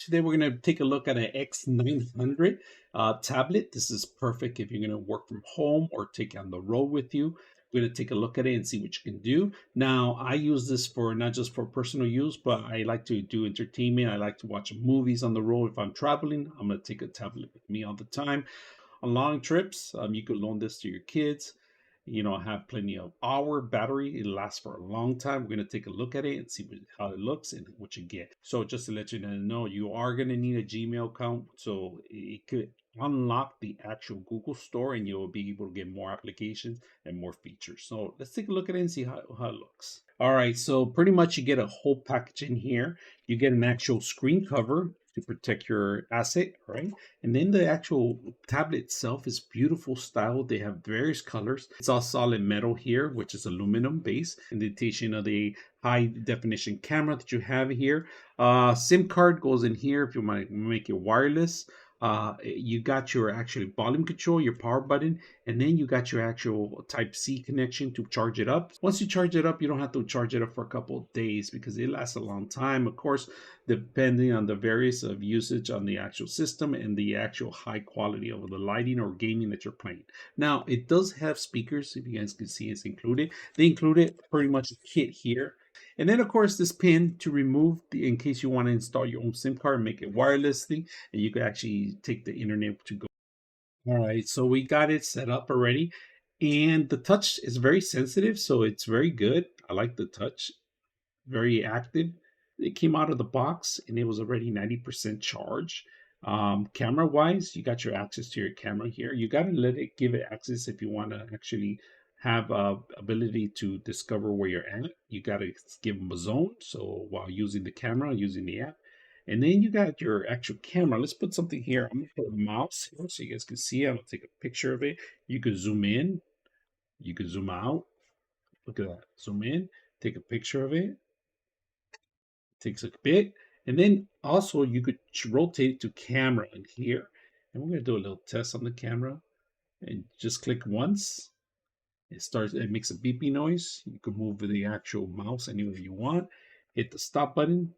today we're going to take a look at an X900 tablet. This is perfect if you're going to work from home or take it on the road with you. We're going to take a look at it and see what you can do. Now, I use this for not just for personal use, but I like to do entertainment. I like to watch movies on the road. If I'm traveling, I'm going to take a tablet with me all the time. On long trips, you could loan this to your kids. Have plenty of hour battery. It lasts for a long time. We're going to take a look at it and see how it looks and what you get. So just to let you know, you are going to need a Gmail account. So it could unlock the actual Google store and you'll be able to get more applications and more features. So let's take a look at it and see how it looks. All right, so pretty much you get a whole package in here. You get an actual screen cover to protect your asset, right? And then the actual tablet itself is beautiful style. They have various colors. It's all solid metal here, which is aluminum base. Indentation of the high definition camera that you have here. SIM card goes in here if you want to make it wireless. You got your actual volume control, your power button, and then you got your actual Type-C connection to charge it up. Once you charge it up, you don't have to charge it up for a couple of days because it lasts a long time. Of course, depending on the various of usage on the actual system and the actual high quality of the lighting or gaming that you're playing. Now, it does have speakers. If you guys can see, it's included. They included pretty much a kit here. And then, of course, this pin to remove in case you want to install your own SIM card and make it wirelessly, and you can actually take the internet to go. All right, so we got it set up already, and the touch is very sensitive, so it's very good. I like the touch, very active. It came out of the box and it was already 90% charged. Camera wise, you got your access to your camera here. You got to give it access if you want to actually have ability to discover where you're at. You got to give them a zone. So while using the camera, using the app, and then you got your actual camera. Let's put something here. I'm gonna put a mouse here so you guys can see. I'm gonna take a picture of it. You could zoom in, you could zoom out. Look at that. Zoom in, take a picture of it. Takes a bit, and then also you could rotate it to camera in here, and we're going to do a little test on the camera, and just click once. It makes a beeping noise. You can move the actual mouse anywhere you want, hit the stop button,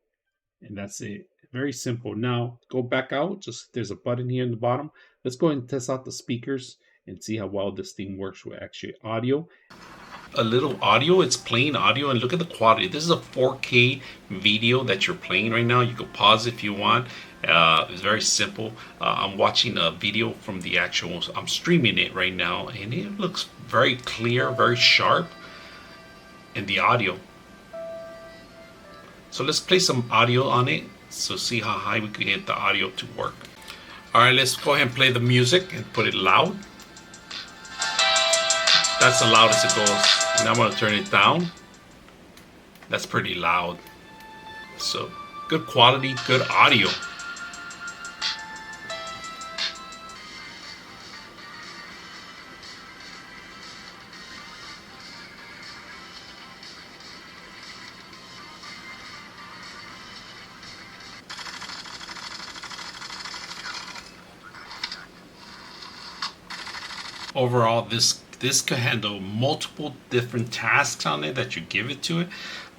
and that's it. Very simple. Now go back out. Just there's a button here in the bottom. Let's go ahead and test out the speakers and see how well this thing works with actually audio. A little audio, it's playing audio, and look at the quality. This is a 4K video that you're playing right now. You can pause if you want. It's very simple. I'm watching a video from the actual, I'm streaming it right now, and it looks very clear, very sharp in the audio. So let's play some audio on it, so see how high we can get the audio to work. All right, let's go ahead and play the music and put it loud. That's the loudest it goes. Now I'm going to turn it down. That's pretty loud. So good quality, good audio. Overall, this can handle multiple different tasks on it that you give it to it.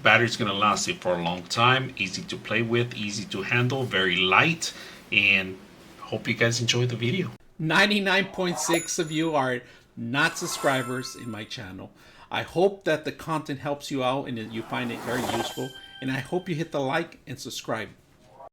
Battery's going to last it for a long time. Easy to play with, easy to handle, very light, and hope you guys enjoy the video. 99.6 of you are not subscribers in my channel. I hope that the content helps you out and that you find it very useful, and I hope you hit the like and subscribe.